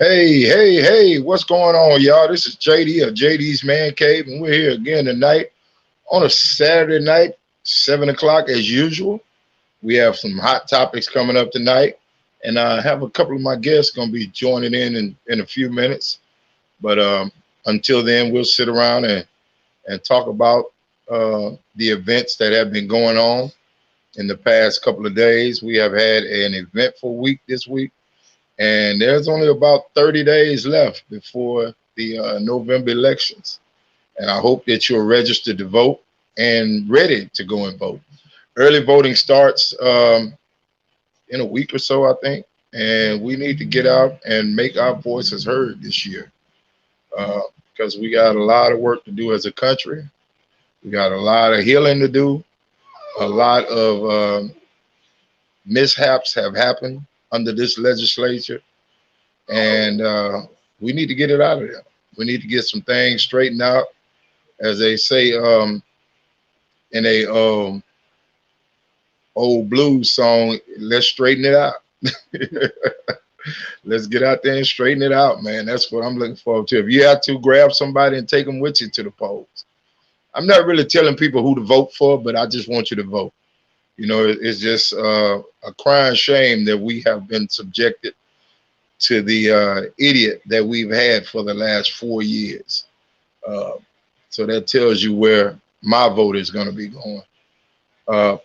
Hey, what's going on, y'all? This is JD of JD's Man Cave, and we're here again tonight on a Saturday night, 7 o'clock as usual. We have some hot topics coming up tonight, and I have a couple of my guests going to be joining in a few minutes. But until then, we'll sit around and talk about the events that have been going on in the past couple of days. We have had an eventful week this week. And there's only about 30 days left before the November elections. And I hope that you're registered to vote and ready to go and vote. Early voting starts in a week or so, I think. And we need to get out and make our voices heard this year because we got a lot of work to do as a country. We got a lot of healing to do. A lot of mishaps have happened under this legislature, and we need to get it out of there. We need to get some things straightened out, as they say in a old blues song. Let's straighten it out. Let's get out there and straighten it out, man. That's what I'm looking forward to. If you have to, grab somebody and take them with you to the polls. I'm not really telling people who to vote for, but I just want you to vote. You know, it's just a crying shame that we have been subjected to the idiot that we've had for the last 4 years. So that tells you where my vote is going to be going.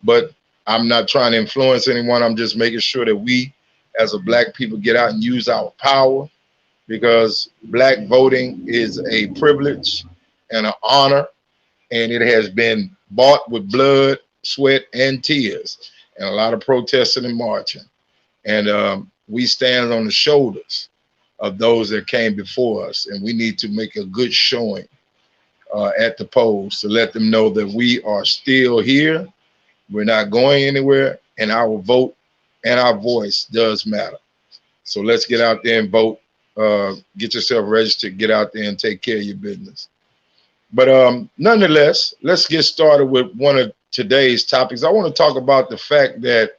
But I'm not trying to influence anyone. I'm just making sure that we, as a black people, get out and use our power, because black voting is a privilege and an honor, and it has been bought with blood, sweat, and tears, and a lot of protesting and marching. And we stand on the shoulders of those that came before us, and we need to make a good showing at the polls to let them know that we are still here. We're not going anywhere, and our vote and our voice does matter. So let's get out there and vote. Get yourself registered, get out there and take care of your business. But nonetheless, let's get started with one of today's topics. I want to talk about the fact that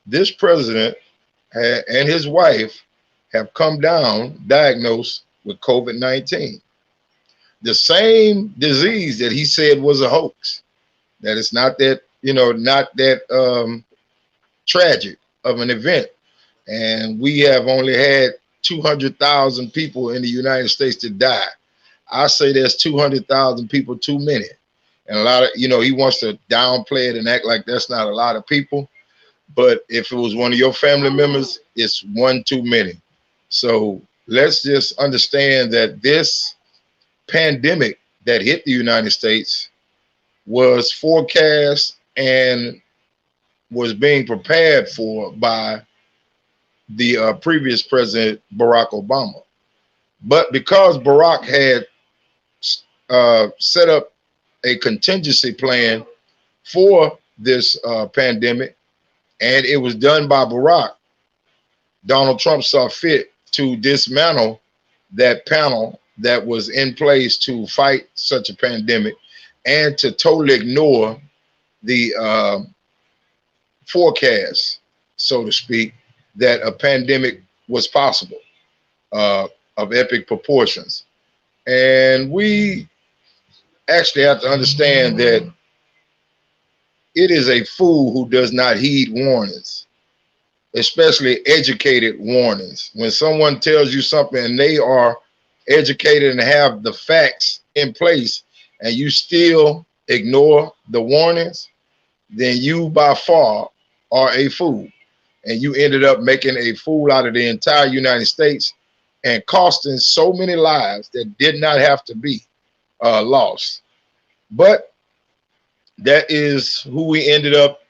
this president and his wife have come down diagnosed with COVID-19, the same disease that he said was a hoax, that it's not that, not that tragic of an event. And we have only had 200,000 people in the United States to die. I say there's 200,000 people too many. And a lot of, he wants to downplay it and act like that's not a lot of people. But if it was one of your family members, it's one too many. So let's just understand that this pandemic that hit the United States was forecast and was being prepared for by the previous president, Barack Obama. But because Barack had set up a contingency plan for this pandemic, and it was done by Barack, Donald Trump saw fit to dismantle that panel that was in place to fight such a pandemic and to totally ignore the forecast, so to speak, that a pandemic was possible of epic proportions. And we actually have to understand that it is a fool who does not heed warnings, especially educated warnings. When someone tells you something and they are educated and have the facts in place and you still ignore the warnings, then you by far are a fool. And you ended up making a fool out of the entire United States and costing so many lives that did not have to be lost. But that is who we ended up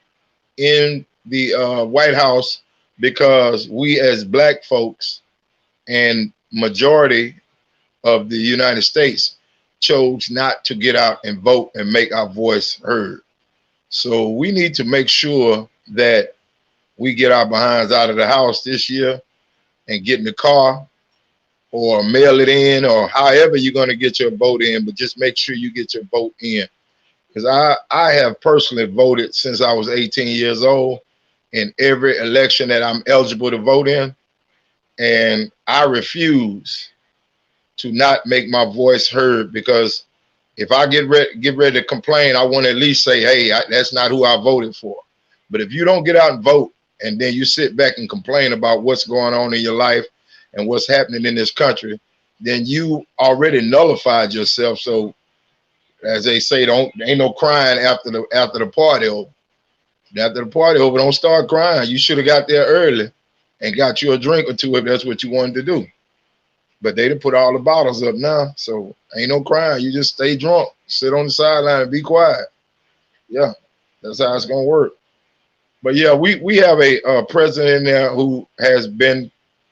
in the White House, because we as black folks and majority of the United States chose not to get out and vote and make our voice heard. So we need to make sure that we get our behinds out of the house this year and get in the car or mail it in, or however you're going to get your vote in, but just make sure you get your vote in. Because I have personally voted since I was 18 years old in every election that I'm eligible to vote in. and I refuse to not make my voice heard, because if I get ready to complain, I want to at least say, hey, that's not who I voted for. But if you don't get out and vote, and then you sit back and complain about what's going on in your life and what's happening in this country, then you already nullified yourself. So, as they say, ain't no crying after the party over. After the party over, don't start crying. You should have got there early and got you a drink or two if that's what you wanted to do. But they done put all the bottles up now, so ain't no crying. You just stay drunk, sit on the sideline and be quiet. Yeah, that's how it's gonna work. But yeah, we have a president in there who has been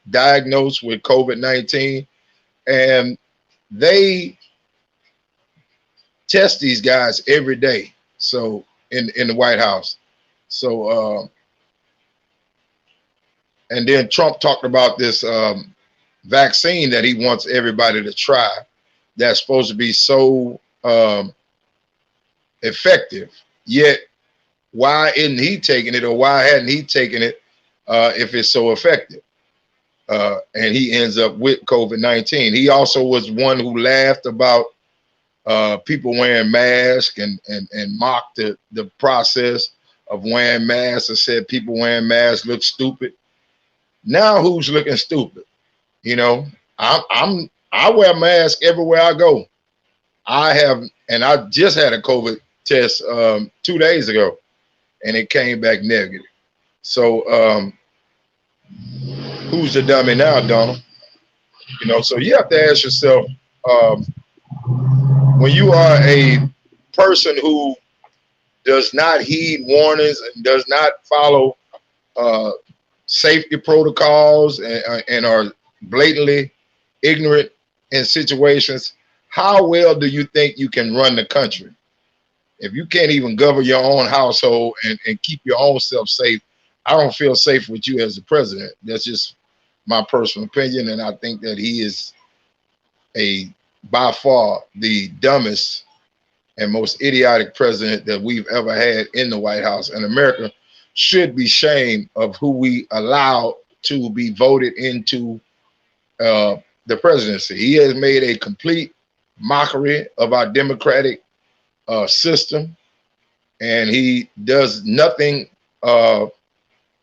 diagnosed with COVID-19, and they test these guys every day. So in the White House. So and then Trump talked about this vaccine that he wants everybody to try, that's supposed to be so effective. Yet why isn't he taking it, or why hadn't he taken it if it's so effective? And he ends up with COVID-19. He also was one who laughed about people wearing masks and mocked the process of wearing masks, and said people wearing masks look stupid. Now who's looking stupid? You know, I wear a mask everywhere I go. And I just had a COVID test 2 days ago, and it came back negative. So who's the dummy now, Donald? You know, so you have to ask yourself, when you are a person who does not heed warnings and does not follow safety protocols and are blatantly ignorant in situations, how well do you think you can run the country? If you can't even govern your own household and keep your own self safe, I don't feel safe with you as the president. That's just my personal opinion, and I think that he is by far the dumbest and most idiotic president that we've ever had in the White House. And America should be ashamed of who we allow to be voted into the presidency. He has made a complete mockery of our democratic system, and he does nothing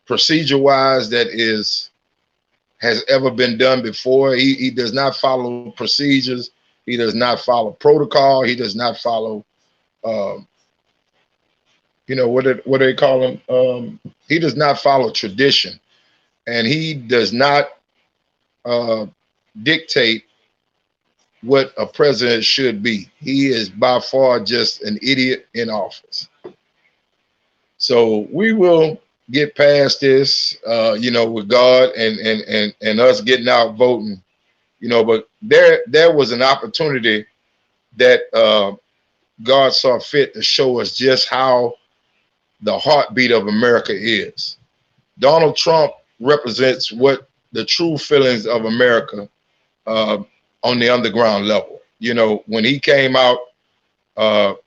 procedure-wise that has ever been done before. He does not follow procedures. He does not follow protocol. He does not follow, you know, what do they call him? He does not follow tradition, and he does not dictate what a president should be. He is by far just an idiot in office. So we will get past this, you know, with God and us getting out voting, you know. But there was an opportunity that God saw fit to show us just how the heartbeat of America is. Donald Trump represents what the true feelings of America on the underground level. You know, when he came out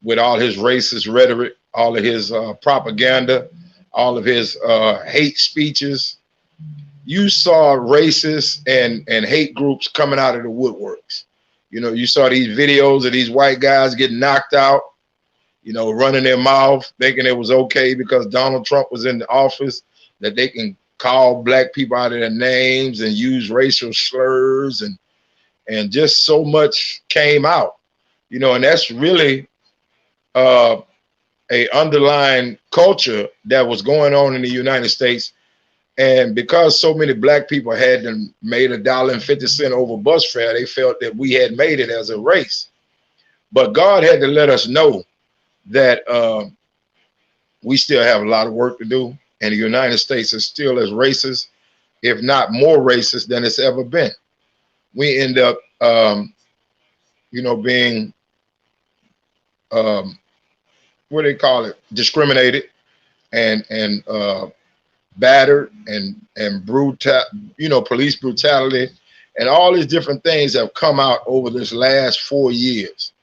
with all his racist rhetoric, all of his propaganda, all of his hate speeches, you saw racists and hate groups coming out of the woodworks. You know, you saw these videos of these white guys getting knocked out, you know, running their mouth, thinking it was okay because Donald Trump was in the office, that they can call black people out of their names and use racial slurs, and just so much came out, you know. And that's really a underlying culture that was going on in the United States. And because so many black people had made $1.50 over bus fare, they felt that we had made it as a race. But God had to let us know that we still have a lot of work to do, and the United States is still as racist, if not more racist than it's ever been. We end up, you know, being, what do they call it, discriminated and battered and brutal, you know, police brutality, and all these different things have come out over this last 4 years.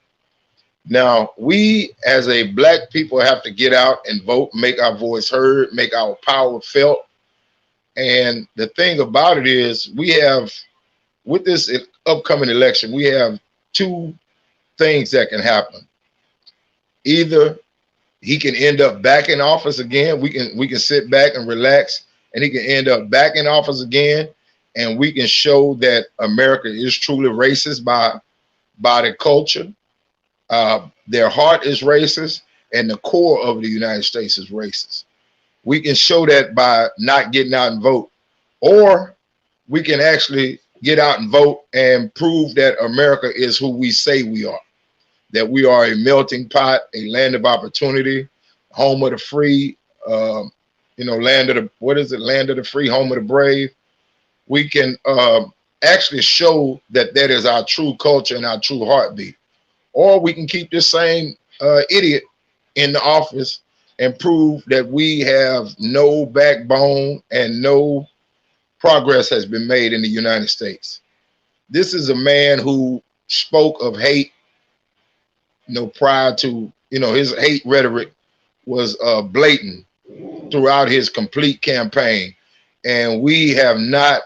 Now, we as a black people have to get out and vote, make our voice heard, make our power felt. And the thing about it is, we have, with this upcoming election, we have two things that can happen. Either he can end up back in office again. We can sit back and relax, and he can end up back in office again, and we can show that America is truly racist by the culture. Their heart is racist, and the core of the United States is racist. We can show that by not getting out and vote, or we can actually get out and vote and prove that America is who we say we are, that we are a melting pot, a land of opportunity, home of the free, land of the, what is it? Land of the free, home of the brave. We can actually show that that is our true culture and our true heartbeat. Or we can keep this same idiot in the office and prove that we have no backbone and no progress has been made in the United States. This is a man who spoke of hate, prior to, his hate rhetoric was blatant throughout his complete campaign. And we have not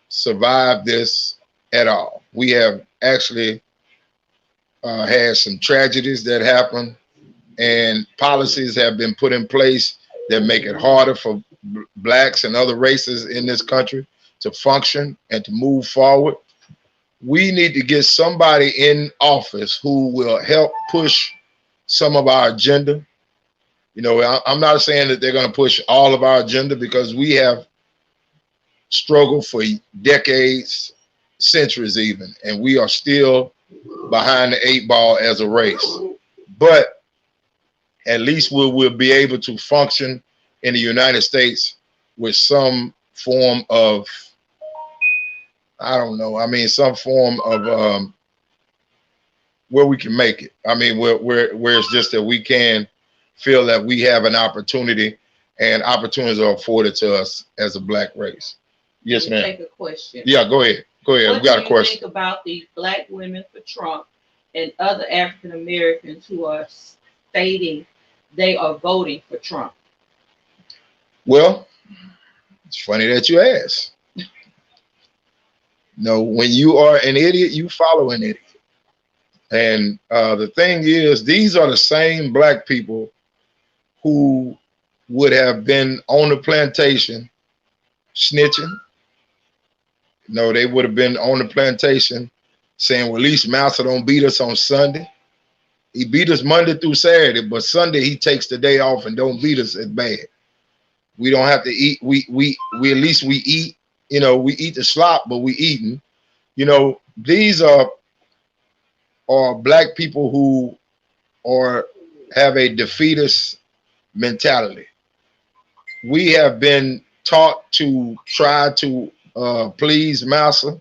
survived this at all. We have actually had some tragedies that happen, and policies have been put in place that make it harder for blacks and other races in this country to function and to move forward. We need to get somebody in office who will help push some of our agenda. I'm not saying that they're going to push all of our agenda, because we have struggled for decades, centuries even, and we are still behind the 8 ball as a race. But at least we'll be able to function in the United States with some form of, some form of where we can make it. Where it's just that we can feel that we have an opportunity, and opportunities are afforded to us as a black race. Yes, ma'am. Take a question. Yeah, go ahead. Go ahead. We got a question. What do you think about these black women for Trump and other African Americans who are stating they are voting for Trump? Well, it's funny that you ask. When you are an idiot, you follow an idiot. And the thing is, these are the same black people who would have been on the plantation snitching. They would have been on the plantation saying, well, at least Master don't beat us on Sunday. He beat us Monday through Saturday, but Sunday he takes the day off and don't beat us as bad. We don't have to eat. We at least we eat. We eat the slop, but we eating. These are black people who have a defeatist mentality. We have been taught to try to please Master,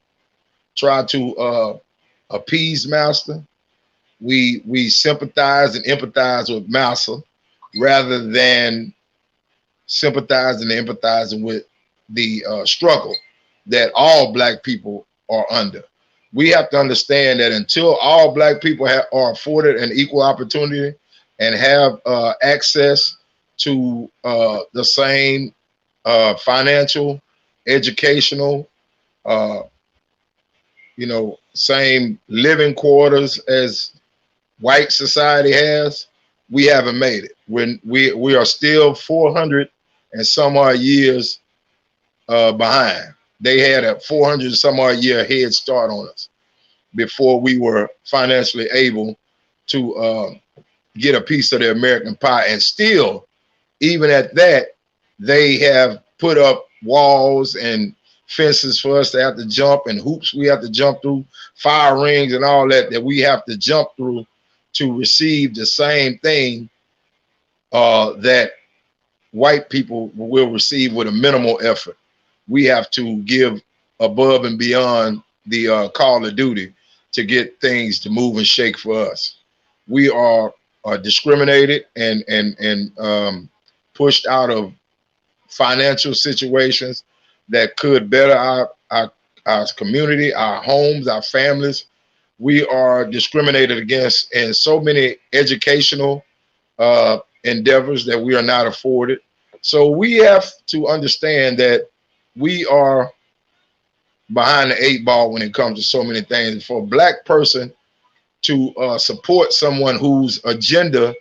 try to appease Master. We sympathize and empathize with Master rather than sympathizing and empathizing with the struggle that all black people are under. We have to understand that until all black people are afforded an equal opportunity and have access to the same financial, educational, same living quarters as white society has, we haven't made it. When we are still 400 and some odd years behind. They had a 400 some odd year head start on us before we were financially able to get a piece of the American pie. And still, even at that, they have put up walls and fences for us to have to jump, and hoops we have to jump through, fire rings and all that we have to jump through to receive the same thing that white people will receive with a minimal effort. We have to give above and beyond the call of duty to get things to move and shake for us. We are discriminated and pushed out of financial situations that could better our community, our homes, our families. We are discriminated against in so many educational endeavors that we are not afforded. So we have to understand that we are behind the eight ball when it comes to so many things. For a black person to support someone whose agenda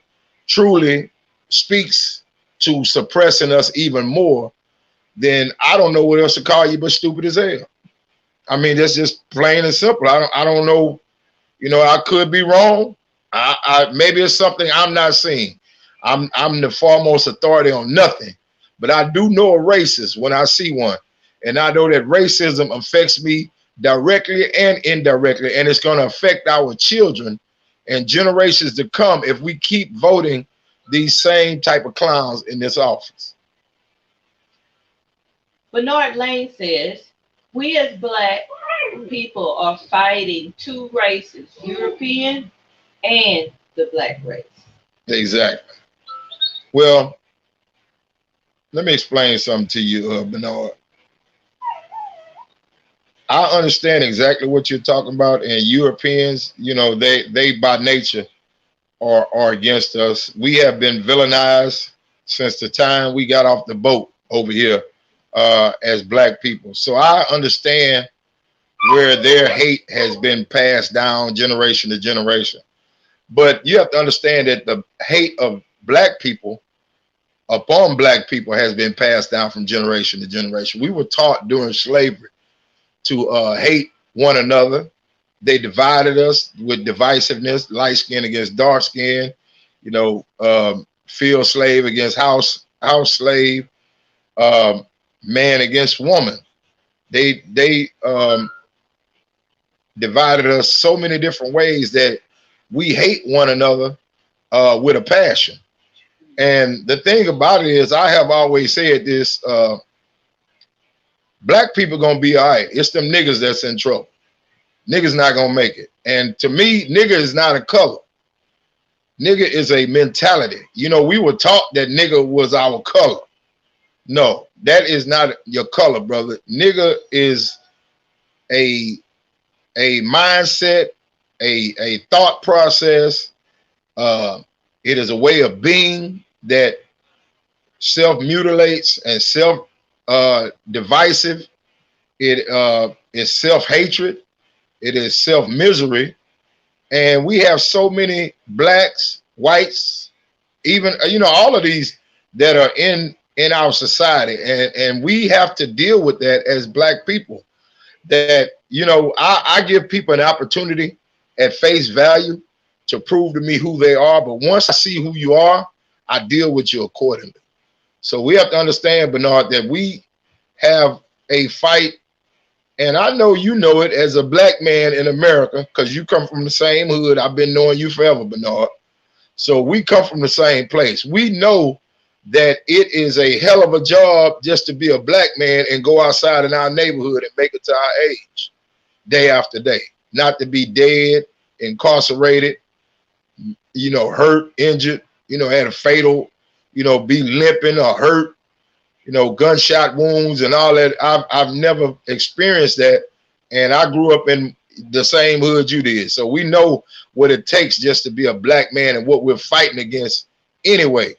truly speaks to suppressing us even more, then I don't know what else to call you but stupid as hell. I mean, that's just plain and simple. I don't know. You know, I could be wrong. I maybe it's something I'm not seeing. I'm the foremost authority on nothing, but I do know a racist when I see one, and I know that racism affects me directly and indirectly, and it's going to affect our children and generations to come if we keep voting these same type of clowns in this office. Bernard Lane says, we as black people are fighting two races, European and the black race. Exactly. Well, let me explain something to you, Bernard. I understand exactly what you're talking about, and Europeans, you know, they by nature are against us. We have been villainized since the time we got off the boat over here as black people. So I understand where their hate has been passed down generation to generation. But you have to understand that the hate of black people upon black people has been passed down from generation to generation. We were taught during slavery to hate one another. They divided us with divisiveness, light skin against dark skin, you know, field slave against house slave, man against woman. They divided us so many different ways that we hate one another with a passion. And the thing about it is, I have always said this: black people gonna be all right. It's them niggas that's in trouble. Niggas not gonna make it. And to me, nigga is not a color. Nigga is a mentality. You know, we were taught that nigga was our color. No, that is not your color, brother. Nigga is a mindset, a thought process. It is a way of being that self-mutilates and self-divisive. It is self-hatred. It is self-misery. And we have so many blacks, whites, even, you know, all of these that are in our society. And we have to deal with that as black people. That, you know, I give people an opportunity at face value to prove to me who they are. But once I see who you are, I deal with you accordingly. So we have to understand, Bernard, that we have a fight. And I know you know it as a black man in America, because you come from the same hood. I've been knowing you forever, Bernard. So we come from the same place. We know that it is a hell of a job just to be a black man and go outside in our neighborhood and make it to our age, day after day. Not to be dead, incarcerated, you know, hurt, injured, you know, had a fatal, you know, be limping or hurt, you know, gunshot wounds and all that. I've never experienced that. And I grew up in the same hood you did. So we know what it takes just to be a black man and what we're fighting against anyway.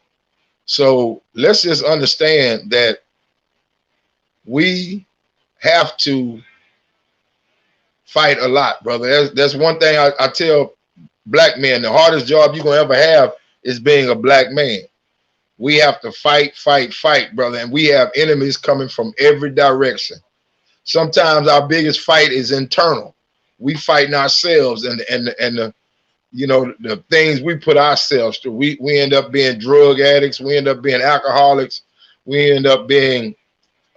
So let's just understand that we have to fight a lot, brother. That's one thing I tell black men. The hardest job you're going to ever have is being a black man. We have to fight, fight, fight, brother. And we have enemies coming from every direction. Sometimes our biggest fight is internal. We fighting ourselves and the you know, the things we put ourselves through. We end up being drug addicts. We end up being alcoholics. We end up being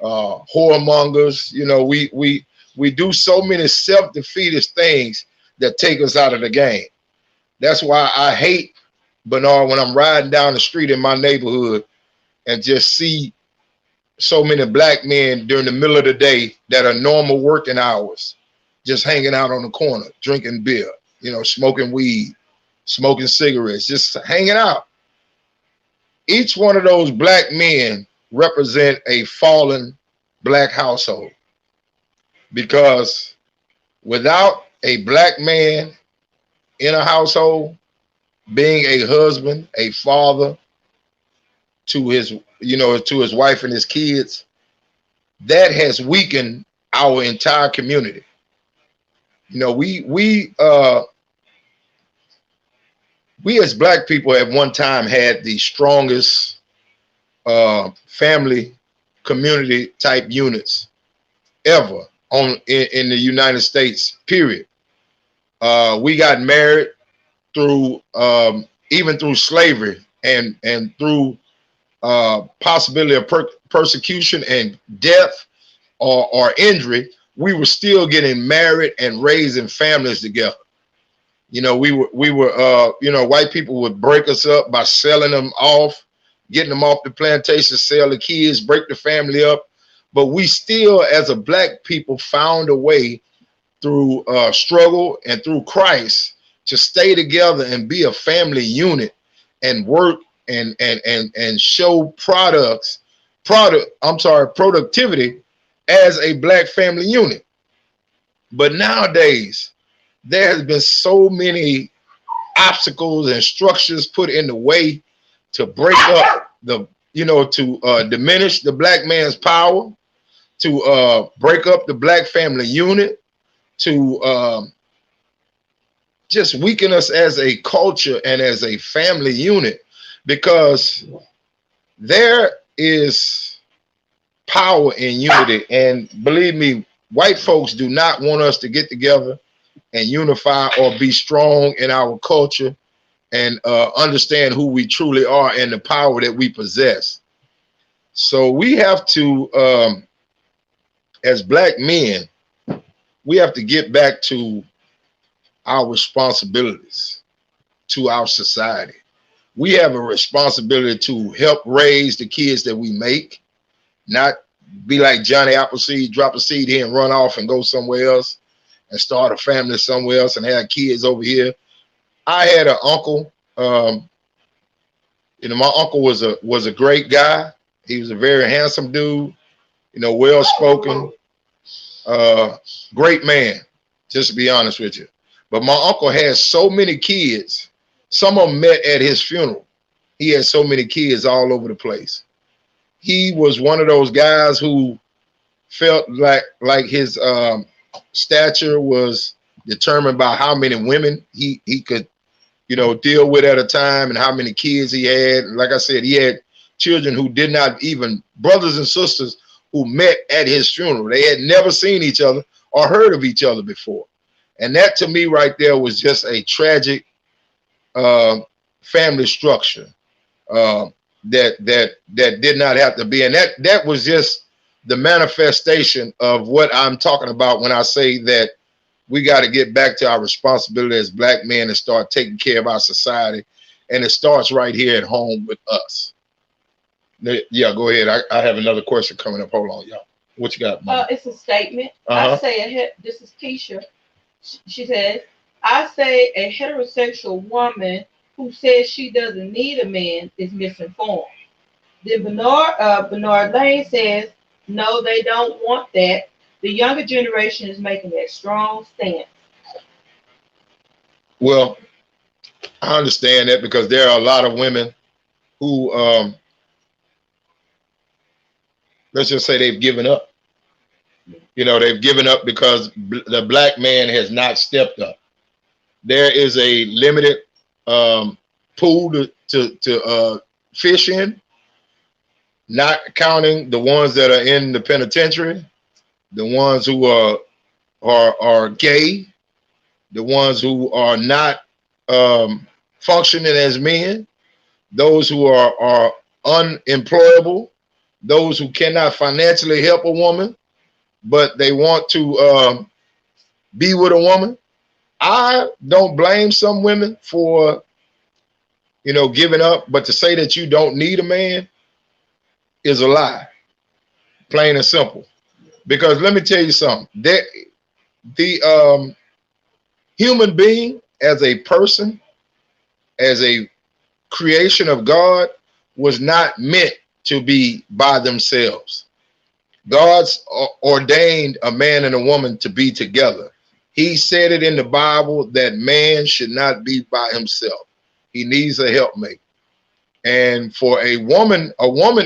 whoremongers. You know, we do so many self-defeatist things that take us out of the game. That's why I hate, Bernard, when I'm riding down the street in my neighborhood and just see so many black men during the middle of the day that are normal working hours, just hanging out on the corner, drinking beer, you know, smoking weed, smoking cigarettes, just hanging out. Each one of those black men represent a fallen black household, because without a black man in a household, being a husband, a father to his, to his wife and his kids, that has weakened our entire community. We as black people at one time had the strongest family community type units ever in the United States, period. We got married through even through slavery and through possibility of persecution and death or injury. We were still getting married and raising families together. We were white people would break us up by selling them off, getting them off the plantation, sell the kids, break the family up. But we still, as a black people, found a way through struggle and through Christ to stay together and be a family unit and work and show productivity as a black family unit. But nowadays, there has been so many obstacles and structures put in the way to break up to diminish the black man's power, to break up the black family unit, to just weaken us as a culture and as a family unit, because there is power in unity. And believe me, white folks do not want us to get together and unify or be strong in our culture and understand who we truly are and the power that we possess. So we have to, as black men, we have to get back to our responsibilities to our society. We have a responsibility to help raise the kids that we make, not be like Johnny Appleseed, drop a seed here and run off and go somewhere else and start a family somewhere else and have kids over here. I had an uncle. My uncle was a great guy. He was a very handsome dude, well spoken, great man, just to be honest with you. But my uncle had so many kids. Some of them met at his funeral. He had so many kids all over the place. He was one of those guys who felt like his stature was determined by how many women he could, deal with at a time and how many kids he had. Like I said, he had children who did not even, brothers and sisters who met at his funeral. They had never seen each other or heard of each other before. And that to me right there was just a tragic family structure that did not have to be. And that was just the manifestation of what I'm talking about when I say that we got to get back to our responsibility as black men and start taking care of our society. And it starts right here at home with us. Yeah, go ahead. I have another question coming up. Hold on, y'all. What you got? It's a statement. I say, this is Keisha. She says, I say a heterosexual woman who says she doesn't need a man is misinformed. Then Bernard Lane says, no, they don't want that. The younger generation is making a strong stance. Well, I understand that because there are a lot of women who, let's just say they've given up. They've given up because the black man has not stepped up. There is a limited pool to fish in, not counting the ones that are in the penitentiary, the ones who are gay, the ones who are not functioning as men, those who are unemployable, those who cannot financially help a woman, but they want to be with a woman. I don't blame some women for, giving up, but to say that you don't need a man is a lie, plain and simple. Because let me tell you something, the human being as a person, as a creation of God, was not meant to be by themselves. God's ordained a man and a woman to be together. He said it in the Bible that man should not be by himself. He needs a helpmate. And for a woman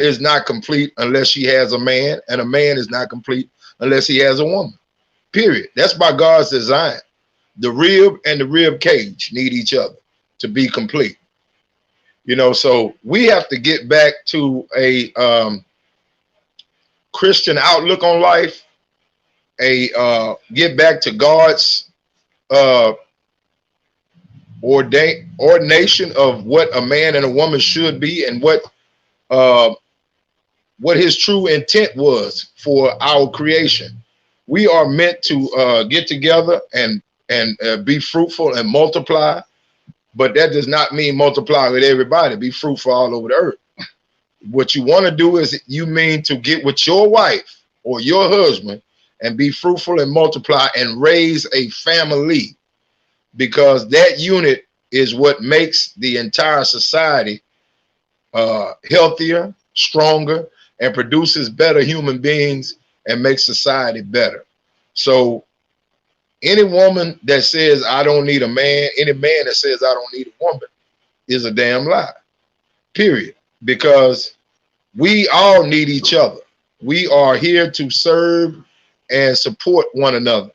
is not complete unless she has a man, and a man is not complete unless he has a woman. Period. That's by God's design. The rib and the rib cage need each other to be complete. You know, so we have to get back to a Christian outlook on life, get back to God's ordination of what a man and a woman should be, and what his true intent was for our creation. We are meant to get together and be fruitful and multiply, but that does not mean multiply with everybody. Be fruitful all over the earth. What you want to do is you mean to get with your wife or your husband and be fruitful and multiply and raise a family, because that unit is what makes the entire society healthier, stronger, and produces better human beings and makes society better. So any woman that says I don't need a man, any man that says I don't need a woman is a damn lie. Period. Because we all need each other. We are here to serve and support one another,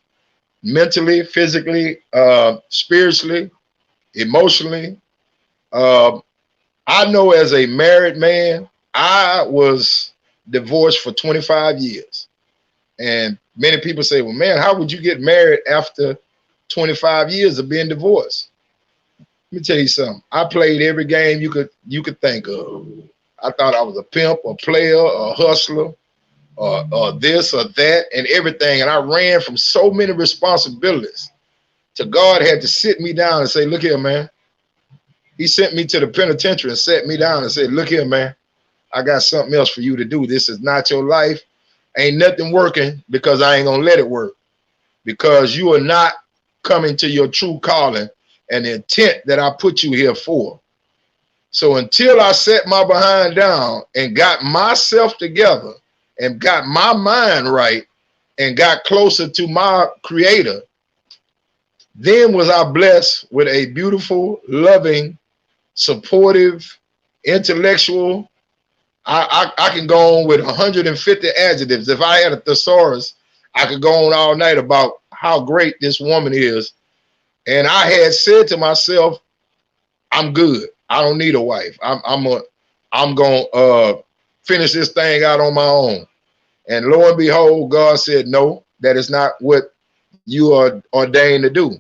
mentally, physically, spiritually, emotionally. I know as a married man, I was divorced for 25 years. And many people say, well, man, how would you get married after 25 years of being divorced? Let me tell you something. I played every game you could think of. I thought I was a pimp, a player, a hustler, or this or that and everything. And I ran from so many responsibilities to God had to sit me down and say, look here, man. He sent me to the penitentiary and sat me down and said, look here, man, I got something else for you to do. This is not your life. Ain't nothing working, because I ain't gonna let it work, because you are not coming to your true calling and the intent that I put you here for. So until I set my behind down and got myself together and got my mind right and got closer to my creator, then was I blessed with a beautiful, loving, supportive, intellectual. I can go on with 150 adjectives. If I had a thesaurus, I could go on all night about how great this woman is. And I had said to myself, I'm good. I don't need a wife. I'm gonna finish this thing out on my own. And lo and behold, God said, no, that is not what you are ordained to do.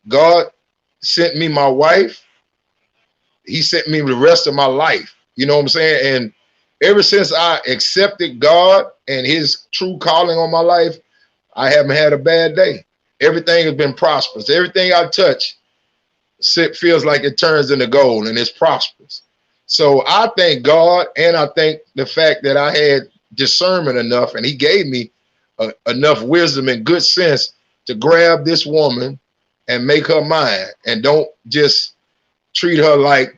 God sent me my wife. He sent me the rest of my life. You know what I'm saying? And ever since I accepted God and his true calling on my life, I haven't had a bad day. Everything has been prosperous. Everything I touch feels like it turns into gold and it's prosperous. So I thank God, and I thank the fact that I had discernment enough, and he gave me enough wisdom and good sense to grab this woman and make her mine, and don't just treat her like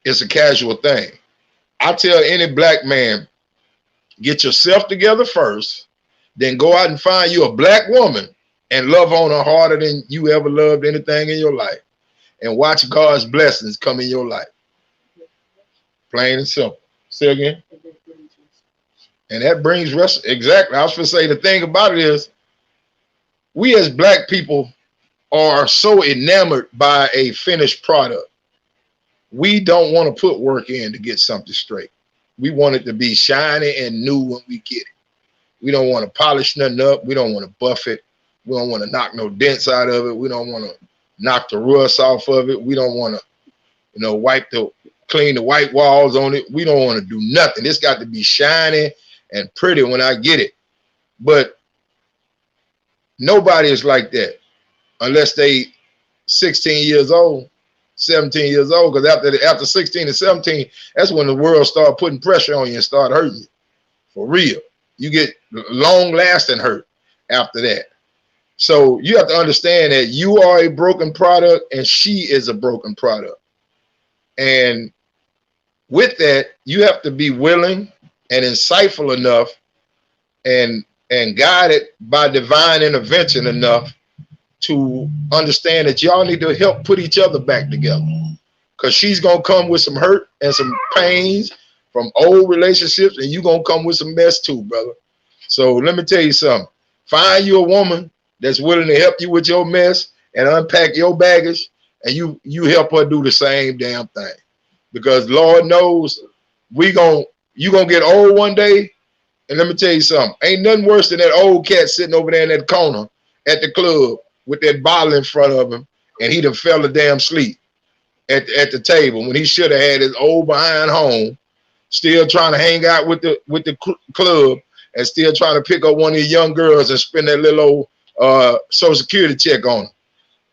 it's a casual thing. I tell any black man, get yourself together first, then go out and find you a black woman and love on her harder than you ever loved anything in your life, and watch God's blessings come in your life. Plain and simple. Say again. And that brings rest. Exactly. I was going to say, the thing about it is, we as black people are so enamored by a finished product. We don't want to put work in to get something straight. We want it to be shiny and new when we get it. We don't want to polish nothing up. We don't want to buff it. We don't want to knock no dents out of it. We don't want to knock the rust off of it. We don't want to, clean the white walls on it. We don't want to do nothing. It's got to be shiny and pretty when I get it. But nobody is like that unless they 16 years old, 17 years old. Because after 16 and 17, that's when the world start putting pressure on you and start hurting you. For real. You get long-lasting hurt after that. So you have to understand that you are a broken product and she is a broken product. And with that, you have to be willing and insightful enough and guided by divine intervention enough to understand that y'all need to help put each other back together. because she's gonna come with some hurt and some pains from old relationships, and you gonna come with some mess too, brother. So let me tell you something. Find you a woman that's willing to help you with your mess and unpack your baggage, and you help her do the same damn thing. Because Lord knows you gonna get old one day. And let me tell you something. Ain't nothing worse than that old cat sitting over there in that corner at the club with that bottle in front of him, and he done fell a damn sleep at the table when he should have had his old behind home, still trying to hang out with the club and still trying to pick up one of the young girls and spend that little old Social Security check on them.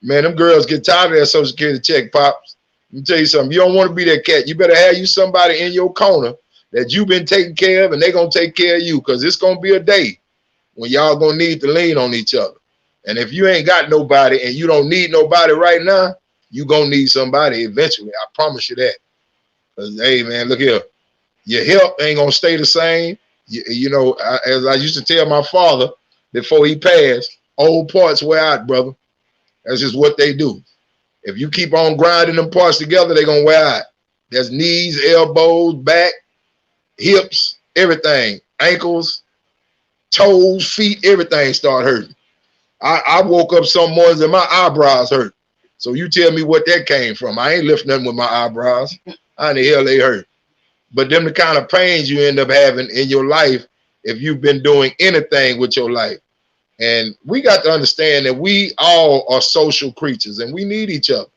Man, them girls get tired of that Social Security check, Pops. Let me tell you something. You don't want to be that cat. You better have you somebody in your corner that you've been taking care of, and they're going to take care of you, because it's going to be a day when y'all going to need to lean on each other. And if you ain't got nobody and you don't need nobody right now, you going to need somebody eventually. I promise you that. Because, hey, man, look here. Your health ain't going to stay the same. You know, as I used to tell my father before he passed, old parts wear out, brother. That's just what they do. If you keep on grinding them parts together, they're going to wear out. There's knees, elbows, back, hips, everything, ankles, toes, feet, everything start hurting. I woke up some mornings and my eyebrows hurt. So you tell me what that came from. I ain't lifting nothing with my eyebrows. How in the hell they hurt? But them the kind of pains you end up having in your life if you've been doing anything with your life. And we got to understand that we all are social creatures and we need each other.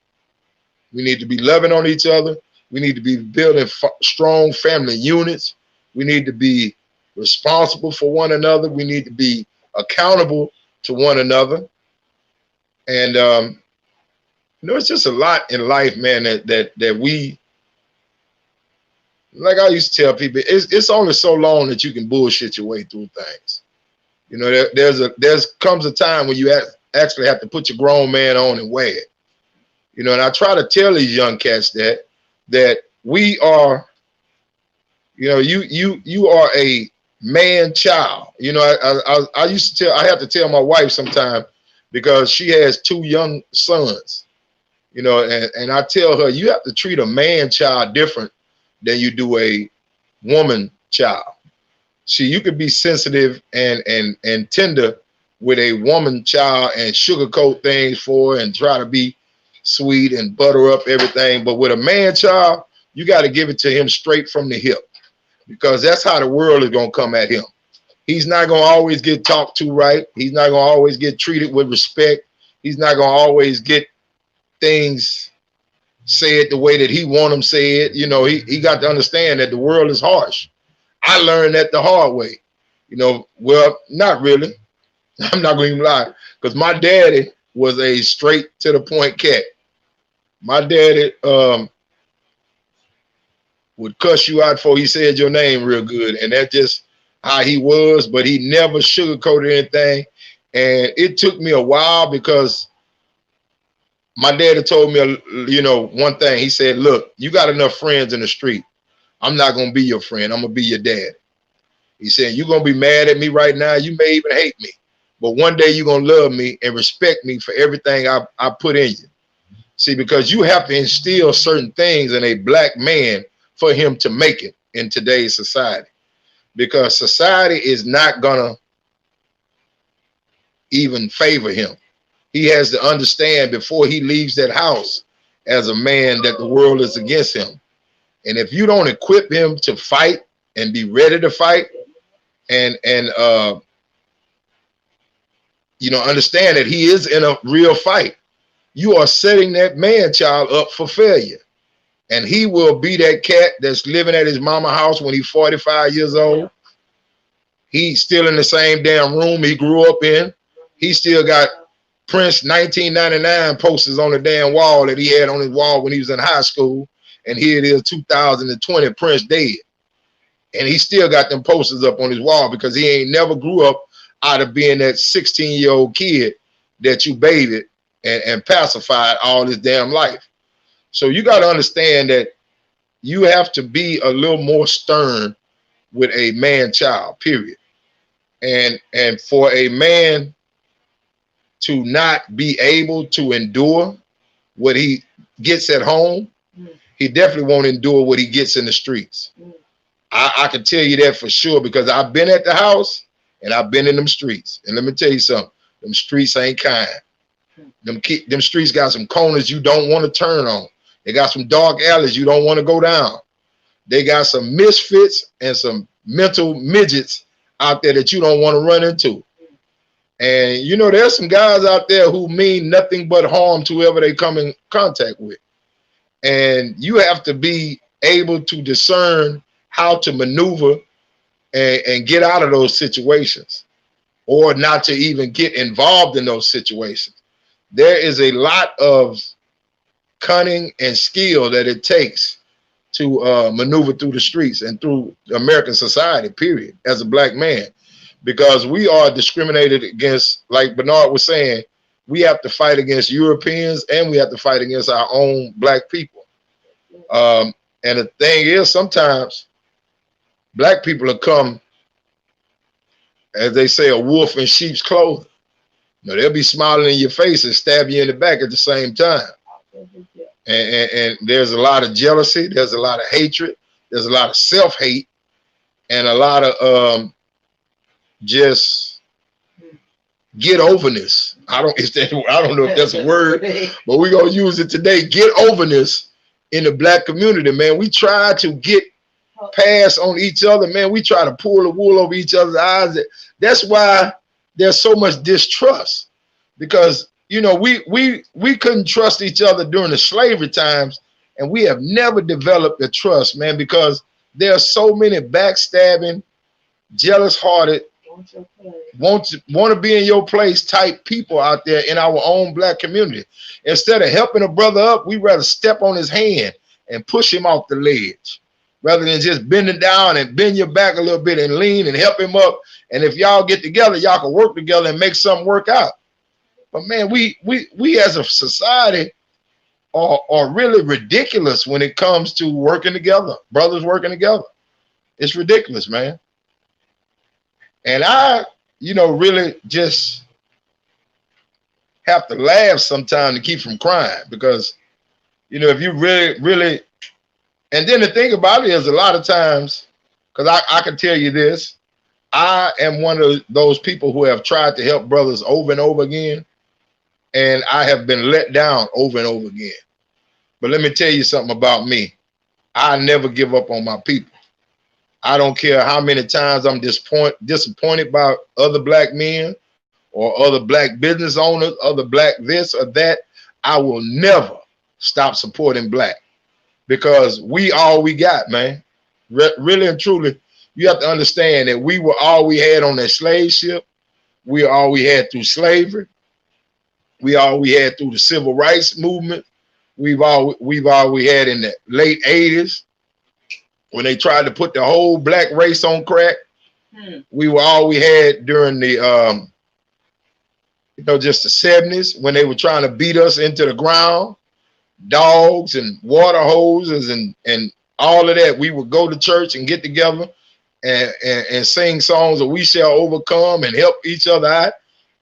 We need to be loving on each other. We need to be building strong family units. We need to be responsible for one another. We need to be accountable to one another. And, you know, it's just a lot in life, man, that we, like I used to tell people, it's only so long that you can bullshit your way through things. You know, there comes a time when you actually have to put your grown man on and wear it. You know, and I try to tell these young cats that we are, you know, you are a man child. You know, I used to tell, I have to tell my wife sometime because she has 2 young sons, you know, and I tell her, you have to treat a man child different than you do a woman child. See, you could be sensitive and tender with a woman child and sugarcoat things for her and try to be sweet and butter up everything. But with a man child, you got to give it to him straight from the hip, because that's how the world is going to come at him. He's not going to always get talked to right. He's not going to always get treated with respect. He's not going to always get things said the way that he want them said. You know, he got to understand that the world is harsh. I learned that the hard way. You know, well, not really. I'm not going to even lie, because my daddy was a straight to the point cat. My daddy would cuss you out before he said your name real good, and that's just how he was, but he never sugarcoated anything. And it took me a while, because my daddy told me, you know, one thing. He said, look, you got enough friends in the street. I'm not going to be your friend. I'm going to be your dad. He said, you're going to be mad at me right now. You may even hate me, but one day you're going to love me and respect me for everything I put in you. See, because you have to instill certain things in a black man for him to make it in today's society, because society is not going to even favor him. He has to understand before he leaves that house as a man that the world is against him. And if you don't equip him to fight and be ready to fight and you know, understand that he is in a real fight, you are setting that man child up for failure. And he will be that cat that's living at his mama house when he's 45 years old. He's still in the same damn room he grew up in. He still got Prince 1999 posters on the damn wall that he had on his wall when he was in high school. And here it is, 2020, Prince dead. And he still got them posters up on his wall, because he ain't never grew up out of being that 16-year-old kid that you babied and pacified all his damn life. So you got to understand that you have to be a little more stern with a man child, period. And for a man to not be able to endure what he gets at home, he definitely won't endure what he gets in the streets. I can tell you that for sure, because I've been at the house and I've been in them streets. And let me tell you something, them streets ain't kind. Them streets got some corners you don't want to turn on. They got some dark alleys you don't want to go down. They got some misfits and some mental midgets out there that you don't want to run into. And you know, there's some guys out there who mean nothing but harm to whoever they come in contact with. And you have to be able to discern how to maneuver and get out of those situations, or not to even get involved in those situations. There is a lot of cunning and skill that it takes to maneuver through the streets and through American society, period, as a black man, because we are discriminated against. Like Bernard was saying, we have to fight against Europeans and we have to fight against our own black people. And the thing is, sometimes black people will come, as they say, a wolf in sheep's clothing. You know, they'll be smiling in your face and stab you in the back at the same time. And there's a lot of jealousy, there's a lot of hatred, there's a lot of self-hate, and a lot of just get overness. I don't know if that's a word, but we're gonna use it today. Get overness in the black community, man. We try to get past on each other, man. We try to pull the wool over each other's eyes. That's why there's so much distrust, because you know, we couldn't trust each other during the slavery times, and we have never developed the trust, man, because there are so many backstabbing, jealous-hearted, want to be in your place type people out there in our own black community. Instead of helping a brother up, we rather step on his hand and push him off the ledge, rather than just bending down and bend your back a little bit and lean and help him up. And if y'all get together, y'all can work together and make something work out. But man, we as a society are really ridiculous when it comes to working together, brothers working together. It's ridiculous, man. And I, you know, really just have to laugh sometimes to keep from crying, because, you know, if you really, and then the thing about it is, a lot of times, because I can tell you this, I am one of those people who have tried to help brothers over and over again, and I have been let down over and over again. But let me tell you something about me. I never give up on my people. I don't care how many times I'm disappointed by other black men or other black business owners, other black this or that. I will never stop supporting black, because we all we got, man. Really and truly, you have to understand that we were all we had on that slave ship. We are all we had through slavery. We all we had through the civil rights movement. We've all we had in the late 80s when they tried to put the whole black race on crack. We were all we had during the you know, just the 70s, when they were trying to beat us into the ground. Dogs and water hoses and all of that. We would go to church and get together and sing songs of "We Shall Overcome" and help each other out.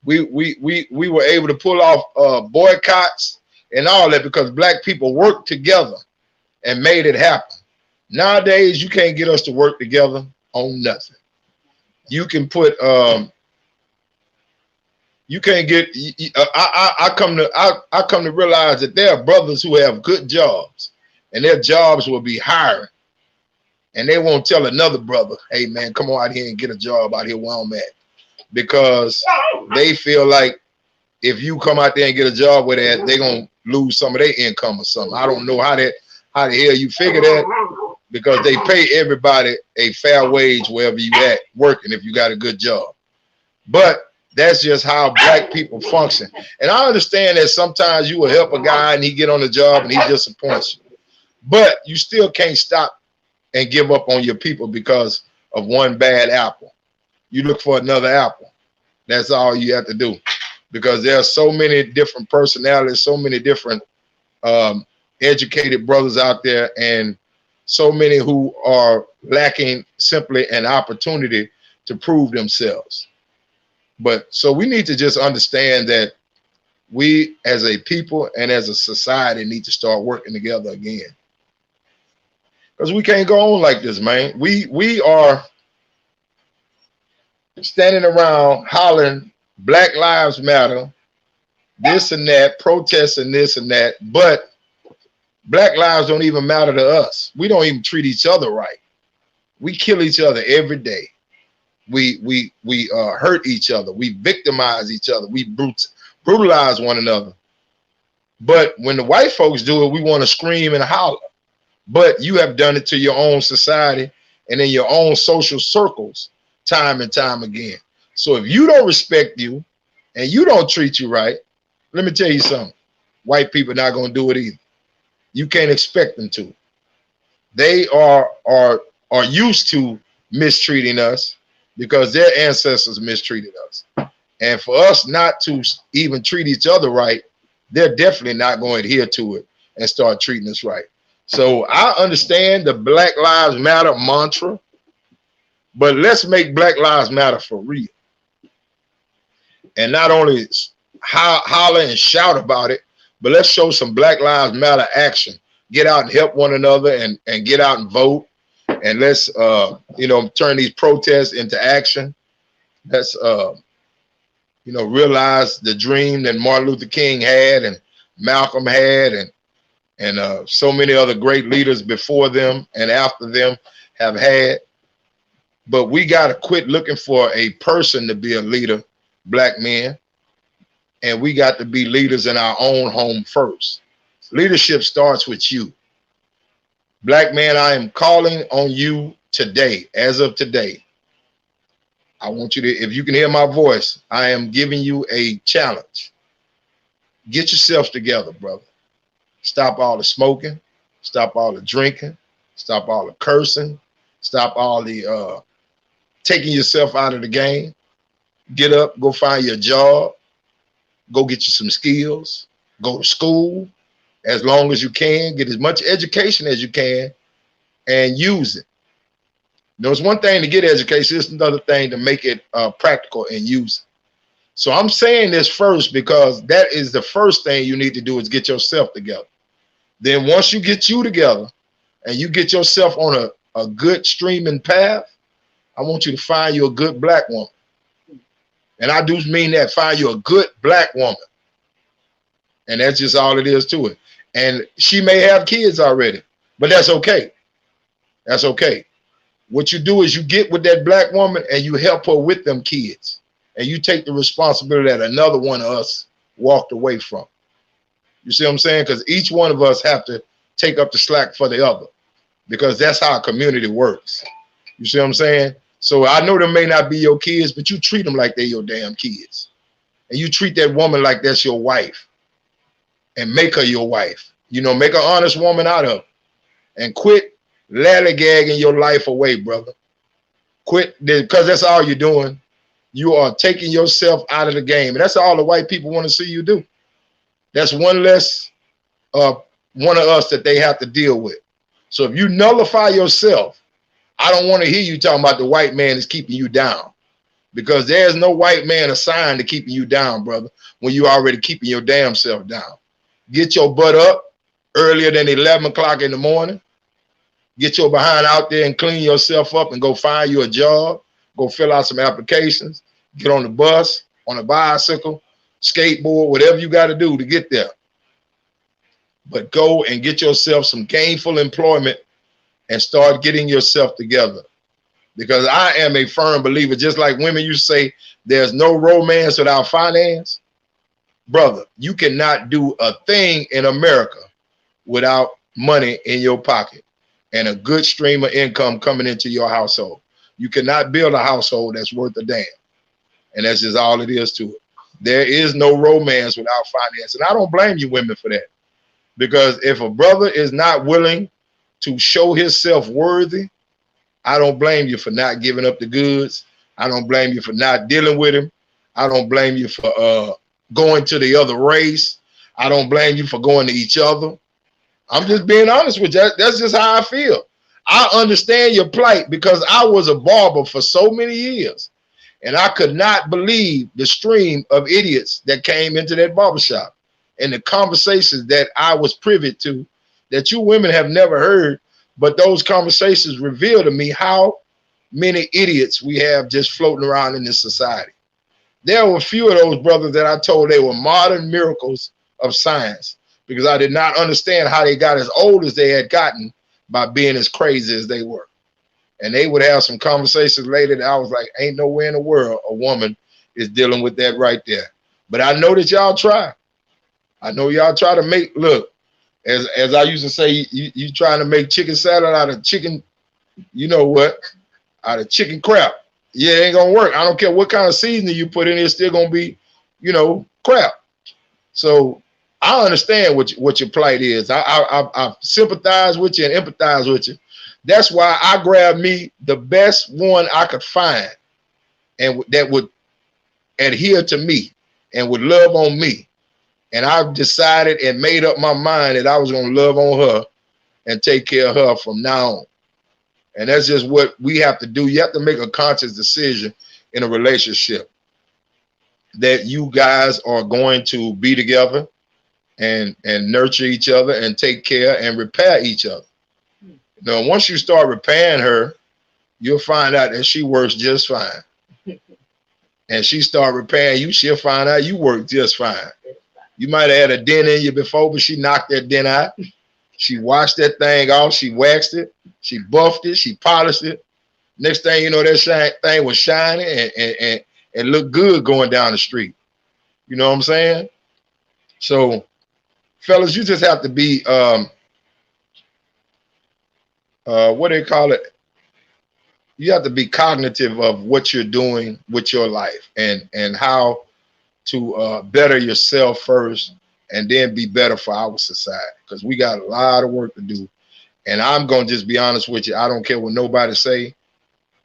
We were able to pull off boycotts and all that because black people worked together and made it happen. Nowadays, you can't get us to work together on nothing. You can put you can't get. I come to realize that there are brothers who have good jobs, and their jobs will be hiring, and they won't tell another brother, "Hey man, come on out here and get a job out here where I'm at," because they feel like if you come out there and get a job with that, they're gonna lose some of their income or something. I don't know how the hell you figure that, because they pay everybody a fair wage wherever you at working if you got a good job. But that's just how black people function. And I understand that sometimes you will help a guy and he get on the job and he disappoints you. But you still can't stop and give up on your people because of one bad apple. You look for another apple. That's all you have to do. Because there are so many different personalities, so many different educated brothers out there, and so many who are lacking simply an opportunity to prove themselves. But so we need to just understand that we as a people and as a society need to start working together again. Because we can't go on like this, man. We are standing around hollering Black Lives Matter, this and that, protesting this and that, but Black lives don't even matter to us. We don't even treat each other right. We kill each other every day. We hurt each other. We victimize each other. We brutalize one another. But when the white folks do it, we want to scream and holler. But you have done it to your own society and in your own social circles time and time again. So if you don't respect you and you don't treat you right, let me tell you something. White people are not going to do it either. You can't expect them to. They are used to mistreating us because their ancestors mistreated us. And for us not to even treat each other right, they're definitely not going to adhere to it and start treating us right. So I understand the Black Lives Matter mantra, but let's make Black Lives Matter for real. And not only holler and shout about it, but let's show some Black Lives Matter action. Get out and help one another and get out and vote. And let's, turn these protests into action. Let's, realize the dream that Martin Luther King had and Malcolm had and so many other great leaders before them and after them have had. But we got to quit looking for a person to be a leader, Black men. And we got to be leaders in our own home first. Leadership starts with you. Black man, I am calling on you today, as of today. I want you to, if you can hear my voice, I am giving you a challenge. Get yourself together, brother. Stop all the smoking. Stop all the drinking. Stop all the cursing. Stop all the taking yourself out of the game. Get up, go find your job. Go get you some skills. Go to school as long as you can. Get as much education as you can and use it. There's one thing to get education. It's another thing to make it practical and use it. So I'm saying this first because that is the first thing you need to do is get yourself together. Then once you get you together and you get yourself on a good streaming path, I want you to find you a good Black woman. And I do mean that, find you a good Black woman. And that's just all it is to it. And she may have kids already, but that's okay. That's okay. What you do is you get with that Black woman and you help her with them kids. And you take the responsibility that another one of us walked away from. You see what I'm saying? Because each one of us have to take up the slack for the other. Because that's how a community works. You see what I'm saying? So I know them may not be your kids, but you treat them like they're your damn kids. And you treat that woman like that's your wife. And make her your wife. Make an honest woman out of her. And quit lallygagging your life away, brother. Quit, because that's all you're doing. You are taking yourself out of the game. And that's all the white people want to see you do. That's one less one of us that they have to deal with. So if you nullify yourself, I don't want to hear you talking about the white man is keeping you down, because there's no white man assigned to keeping you down, brother, when you already keeping your damn self down. Get your butt up earlier than 11 o'clock in the morning. Get your behind out there and clean yourself up and go find you a job. Go fill out some applications. Get on the bus, on a bicycle, skateboard, whatever you got to do to get there. But go and get yourself some gainful employment and start getting yourself together. Because I am a firm believer, just like women used to say, there's no romance without finance. Brother, you cannot do a thing in America without money in your pocket and a good stream of income coming into your household. You cannot build a household that's worth a damn. And that's just all it is to it. There is no romance without finance. And I don't blame you women for that. Because if a brother is not willing to show himself worthy, I don't blame you for not giving up the goods. I don't blame you for not dealing with him. I don't blame you for going to the other race. I don't blame you for going to each other. I'm just being honest with you. That's just how I feel. I understand your plight because I was a barber for so many years. And I could not believe the stream of idiots that came into that barbershop and the conversations that I was privy to that you women have never heard, But those conversations reveal to me how many idiots we have just floating around in this society. There were a few of those brothers that I told they were modern miracles of science, because I did not understand how they got as old as they had gotten by being as crazy as they were. And they would have some conversations later that I was like, ain't nowhere in the world a woman is dealing with that right there. But I know that y'all try. I know y'all try to make, look, as I used to say, you trying to make chicken salad out of chicken, you know what, out of chicken crap. Yeah, it ain't gonna work. I don't care what kind of seasoning you put in, it's still gonna be, you know, crap. So I understand what your plight is. I sympathize with you and empathize with you. That's why I grabbed me the best one I could find, and that would adhere to me and would love on me. And I've decided and made up my mind that I was going to love on her and take care of her from now on. And that's just what we have to do. You have to make a conscious decision in a relationship that you guys are going to be together and nurture each other and take care and repair each other. Now, once you start repairing her, you'll find out that she works just fine. And she start repairing you, she'll find out you work just fine. You might have had a dent in you before, but she knocked that dent out. She washed that thing off. She waxed it. She buffed it. She polished it. Next thing you know, that thing was shining and looked good going down the street. You know what I'm saying? So, fellas, you just have to be, what do they call it? You have to be cognitive of what you're doing with your life and how to better yourself first, and then be better for our society, because we got a lot of work to do. And I'm going to just be honest with you. I don't care what nobody say.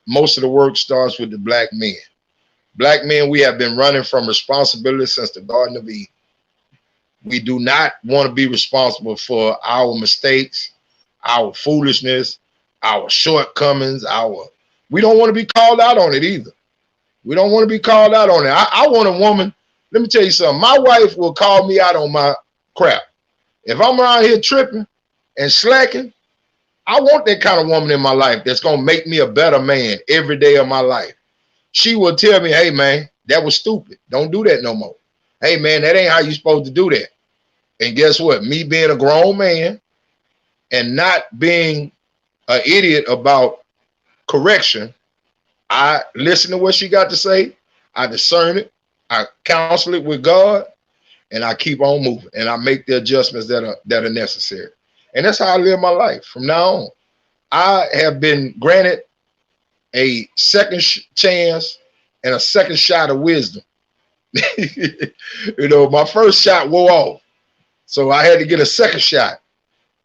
Most of the work starts with the black men. Black men, we have been running from responsibility since the Garden of Eden. We do not want to be responsible for our mistakes, our foolishness, our shortcomings, we don't want to be called out on it either. We don't want to be called out on it. I want a woman. Let me tell you something. My wife will call me out on my crap. If I'm around here tripping and slacking, I want that kind of woman in my life that's going to make me a better man every day of my life. She will tell me, hey, man, that was stupid. Don't do that no more. Hey, man, that ain't how you supposed to do that. And guess what? Me being a grown man and not being an idiot about correction, I listen to what she got to say. I discern it. I counsel it with God, and I keep on moving, and I make the adjustments that are necessary. And that's how I live my life from now on. I have been granted a second chance and a second shot of wisdom. You know, my first shot wore off, so I had to get a second shot,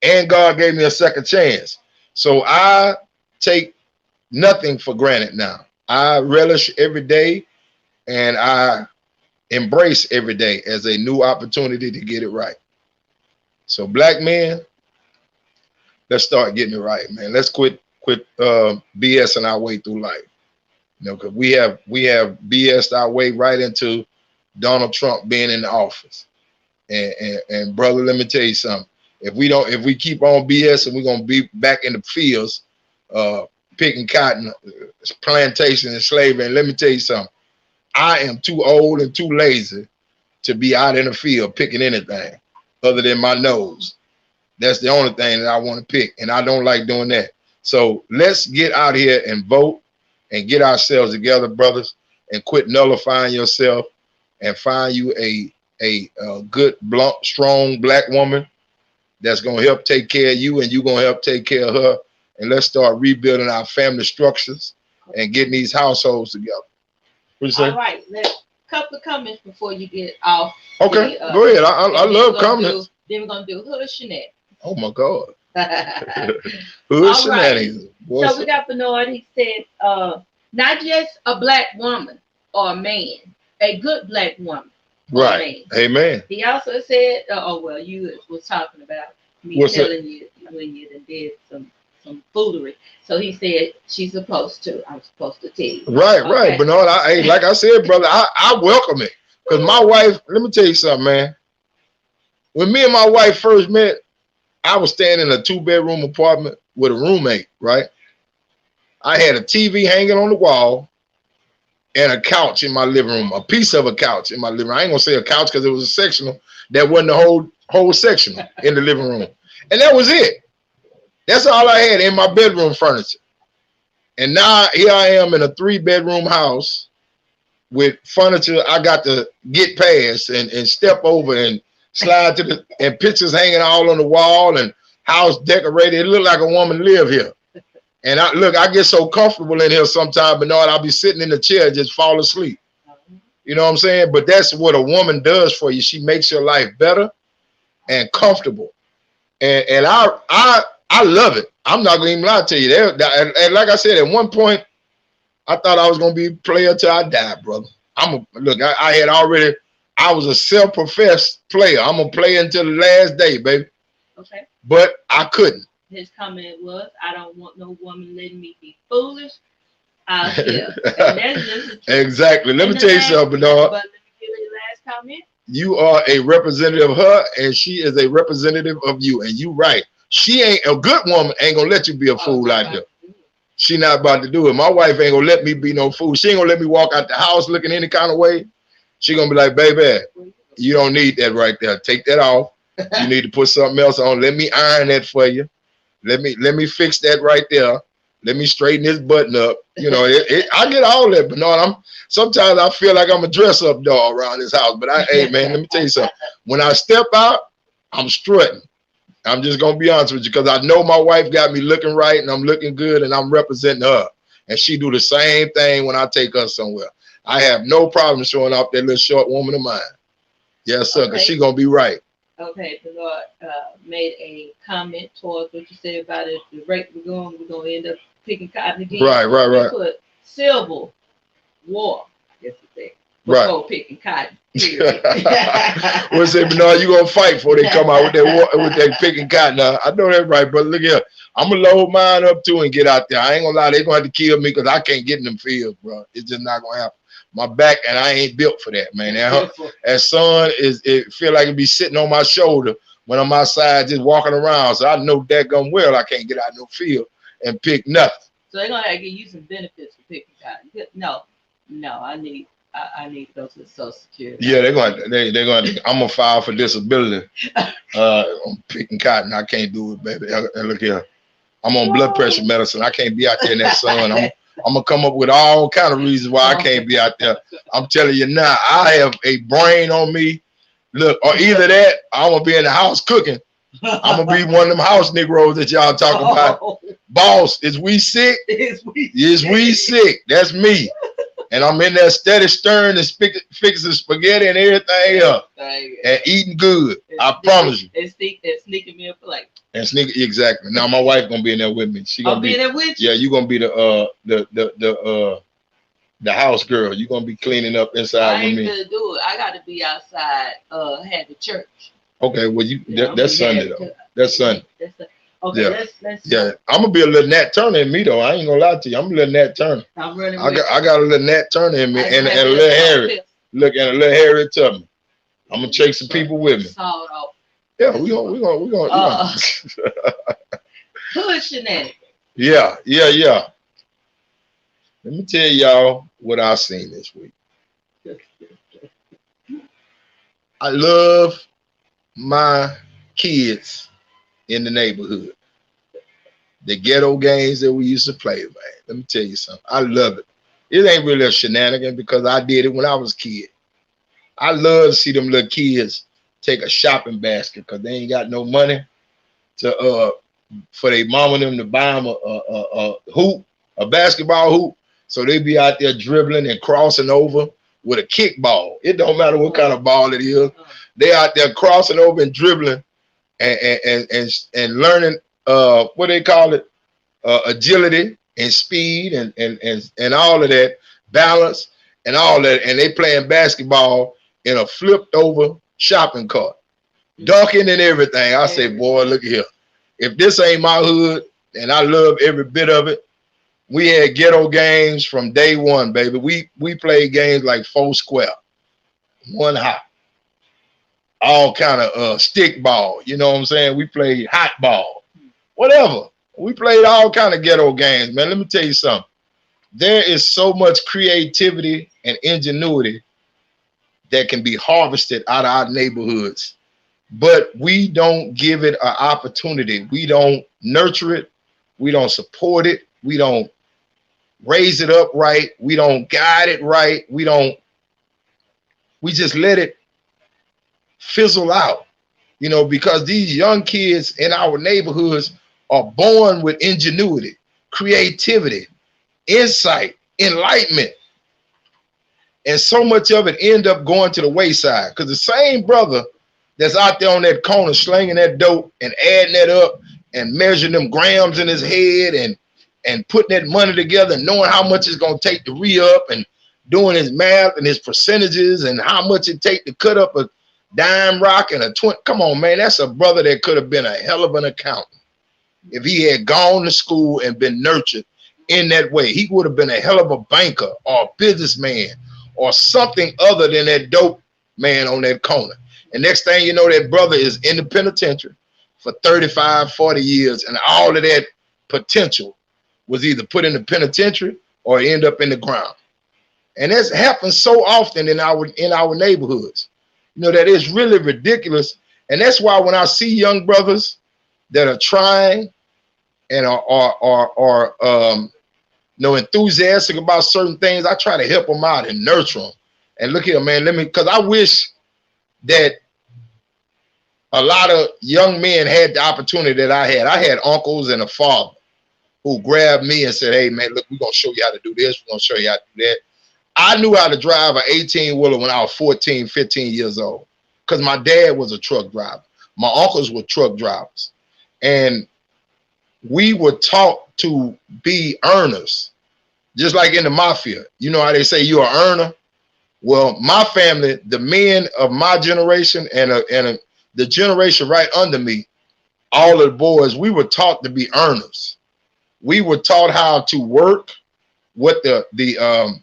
and God gave me a second chance. So I take nothing for granted now. I relish every day, and I embrace every day as a new opportunity to get it right. So black men, let's start getting it right, man. Let's quit BSing our way through life. You know, because we have BS'd our way right into Donald Trump being in the office. And brother, let me tell you something. If we keep on BSing, we're gonna be back in the fields, picking cotton, plantation, and slavery. And let me tell you something. I am too old and too lazy to be out in the field picking anything other than my nose. That's the only thing that I want to pick, and I don't like doing that. So let's get out here and vote and get ourselves together, brothers, and quit nullifying yourself and find you a good, blunt, strong black woman that's going to help take care of you, and you're going to help take care of her. And let's start rebuilding our family structures and getting these households together. What you say? All right, let's couple of comments before you get off. Okay, go ahead. I love comments. Then we're gonna do hood shenanigans. Oh my God. Hood shenanigans. Right. So we got Bernard. He said, not just a black woman or a man, a good black woman. Right. Amen. He also said, you was talking about me telling you when you did some foolery. So he said I'm supposed to tell you. Right, okay. Right. Bernard, like I said, brother, I welcome it. Because my wife, let me tell you something, man. When me and my wife first met, I was staying in a 2-bedroom apartment with a roommate, right? I had a TV hanging on the wall and a couch in my living room, a piece of a couch in my living room. I ain't gonna say a couch because it was a sectional. That wasn't the whole sectional in the living room. And that was it. That's all I had in my bedroom furniture. And now here I am in a 3-bedroom house with furniture I got to get past and step over and slide to and pictures hanging all on the wall and house decorated. It looked like a woman lived here. And I get so comfortable in here sometimes, but I'll be sitting in the chair, just fall asleep. You know what I'm saying? But that's what a woman does for you. She makes your life better and comfortable. And I love it. I'm not gonna even lie to you. And like I said, at one point, I thought I was gonna be a player till I died, brother. I was a self-professed player. I'm gonna play until the last day, baby. Okay. But I couldn't. His comment was, I don't want no woman letting me be foolish out here. And that's just exactly. Let me tell you something, Bernard. But let me give you the last comment. You are a representative of her, and she is a representative of you. And you right. She ain't a good woman, ain't gonna let you be a fool out there. She not about to do it. My wife ain't gonna let me be no fool. She ain't gonna let me walk out the house looking any kind of way. She gonna be like, baby, you don't need that right there. Take that off. You need to put something else on. Let me iron that for you. Let me fix that right there. Let me straighten this button up. You know, I get all that, but no, sometimes I feel like I'm a dress-up doll around this house. But hey, man, let me tell you something. When I step out, I'm strutting. I'm just gonna be honest with you, because I know my wife got me looking right and I'm looking good and I'm representing her. And she do the same thing when I take her somewhere. I have no problem showing off that little short woman of mine. Yes, sir, because she gonna be right. Okay, the Lord made a comment towards what you said about it. The rate we're gonna end up picking cotton again. Right. Put civil war, I guess you say, before picking cotton. We'll say, but no, you gonna fight before they come out with that picking cotton. Now, I know that right, but look here, I'm gonna load mine up too and get out there. I ain't gonna lie, they're gonna have to kill me because I can't get in them fields, bro. It's just not gonna happen. My back, and I ain't built for that, man. That sun it feel like it be sitting on my shoulder when I'm outside just walking around. So I know daggum well I can't get out no field and pick nothing. So they're gonna have to give you some benefits for picking cotton. No, I need to go to the Social Security. Yeah, they're going. I'm gonna file for disability. I'm picking cotton. I can't do it, baby. And look here, I'm on blood pressure medicine. I can't be out there in that sun. I'm gonna come up with all kind of reasons why I can't be out there. I'm telling you now, I have a brain on me. Look, or either that, I'm gonna be in the house cooking. I'm gonna be one of them house Negroes that y'all talking about. Boss, is we sick? Is we sick? That's me. And I'm in there steady stirring and fixing spaghetti and everything else. And eating good. I promise you. And sneaking me a plate. And sneak, exactly. Now my wife gonna be in there with me. She gonna be there with you. Yeah, you gonna be the house girl. You gonna be cleaning up inside with me. I ain't gonna do it. I got to be outside. Had the church. Okay, well that's Sunday though. That's Sunday. Okay, yeah. let's I'm gonna be a little Nat Turner in me though. I ain't gonna lie to you. I'm a little Nat Turner. I'm running. I got a little Nat Turner in me and a little Harry. Look, and a little Harry Tubman. I'm gonna take some people with me. Sawed off. Yeah, we gonna. Hood shenanigans. Yeah. Let me tell y'all what I seen this week. I love my kids in the neighborhood. The ghetto games that we used to play, man. Let me tell you something. I love it. It ain't really a shenanigan because I did it when I was a kid. I love to see them little kids take a shopping basket because they ain't got no money to for their mama and them to buy them a hoop, a basketball hoop. So they be out there dribbling and crossing over with a kickball. It don't matter what kind of ball it is. They out there crossing over and dribbling and learning what they call it, agility and speed and all of that, balance and all that. And they playing basketball in a flipped over shopping cart, dunking and everything. I say, boy, look here. If this ain't my hood, and I love every bit of it. We had ghetto games from day one, baby. We played games like 4 square, 1 hot, all kind of stick ball. You know what I'm saying? We played hot ball, whatever. We played all kind of ghetto games, man. Let me tell you something. There is so much creativity and ingenuity that can be harvested out of our neighborhoods, but we don't give it an opportunity. We don't nurture it. We don't support it. We don't raise it up right. We don't guide it right. We just let it fizzle out, because these young kids in our neighborhoods are born with ingenuity, creativity, insight, enlightenment. And so much of it end up going to the wayside because the same brother that's out there on that corner slinging that dope and adding that up and measuring them grams in his head and putting that money together and knowing how much it's going to take to re-up and doing his math and his percentages and how much it take to cut up a dime rock and a 20. Come on, man. That's a brother that could have been a hell of an accountant. If he had gone to school and been nurtured in that way, he would have been a hell of a banker or a businessman or something other than that dope man on that corner. And next thing you know, that brother is in the penitentiary for 35, 40 years, and all of that potential was either put in the penitentiary or end up in the ground. And that's happened so often in our neighborhoods, that is really ridiculous. And that's why when I see young brothers that are trying and are enthusiastic about certain things, I try to help them out and nurture them. And look here, man, because I wish that a lot of young men had the opportunity that I had. I had uncles and a father who grabbed me and said, hey, man, look, we're going to show you how to do this. We're going to show you how to do that. I knew how to drive an 18-wheeler when I was 14, 15 years old because my dad was a truck driver. My uncles were truck drivers. And we were taught to be earners, just like in the mafia. You know how they say you're an earner? Well, my family, the men of my generation and the generation right under me, all of the boys, we were taught to be earners. We were taught how to work, what the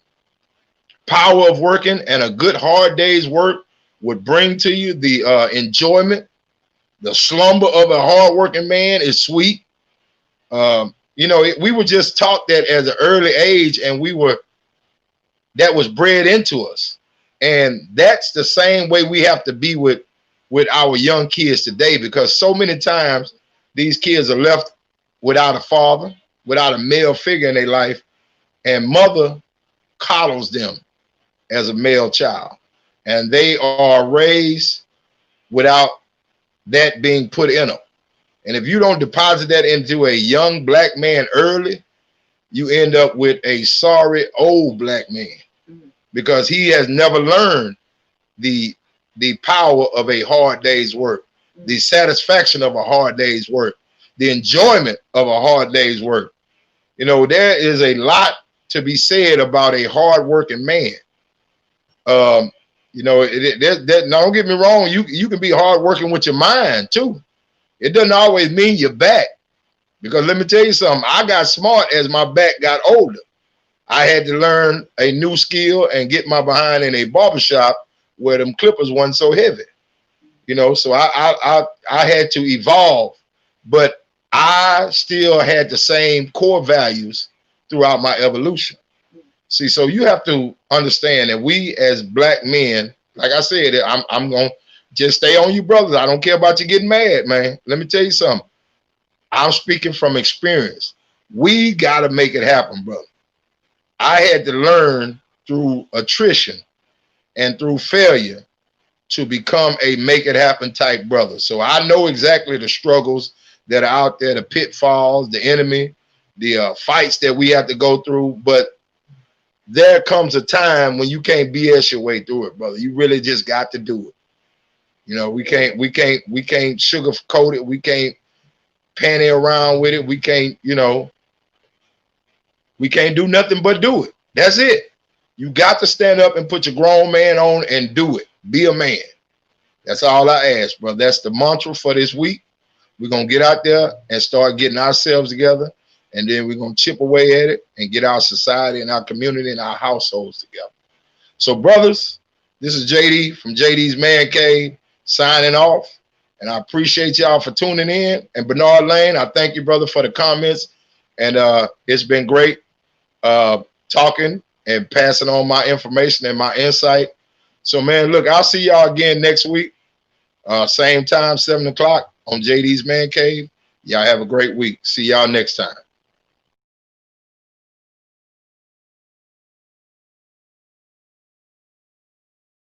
power of working and a good hard day's work would bring to you, the enjoyment. The slumber of a hardworking man is sweet. We were just taught that at an early age, and that was bred into us. And that's the same way we have to be with our young kids today, because so many times these kids are left without a father, without a male figure in their life, and mother coddles them as a male child. And they are raised without that being put in them. And if you don't deposit that into a young black man early, you end up with a sorry old black man because he has never learned the power of a hard day's work, the satisfaction of a hard day's work, the enjoyment of a hard day's work. There is a lot to be said about a hardworking man. Don't get me wrong. You can be hardworking with your mind too. It doesn't always mean your back, because let me tell you something. I got smart as my back got older. I had to learn a new skill and get my behind in a barbershop where them clippers weren't so heavy. So I had to evolve, but I still had the same core values throughout my evolution. See, so you have to understand that we as black men, like I said, I'm going to just stay on you brothers. I don't care about you getting mad, man. Let me tell you something. I'm speaking from experience. We got to make it happen, brother. I had to learn through attrition and through failure to become a make it happen type brother. So I know exactly the struggles that are out there, the pitfalls, the enemy, the fights that we have to go through. But there comes a time when you can't BS your way through it, brother. You really just got to do it. We can't sugarcoat it. We can't panty around with it. We can't do nothing but do it. That's it. You got to stand up and put your grown man on and do it. Be a man. That's all I ask, brother. That's the mantra for this week. We're going to get out there and start getting ourselves together. And then we're going to chip away at it and get our society and our community and our households together. So, brothers, this is JD from JD's Man Cave signing off. And I appreciate y'all for tuning in. And Bernard Lane, I thank you, brother, for the comments. And it's been great talking and passing on my information and my insight. So, man, look, I'll see y'all again next week. Same time, 7 o'clock on JD's Man Cave. Y'all have a great week. See y'all next time.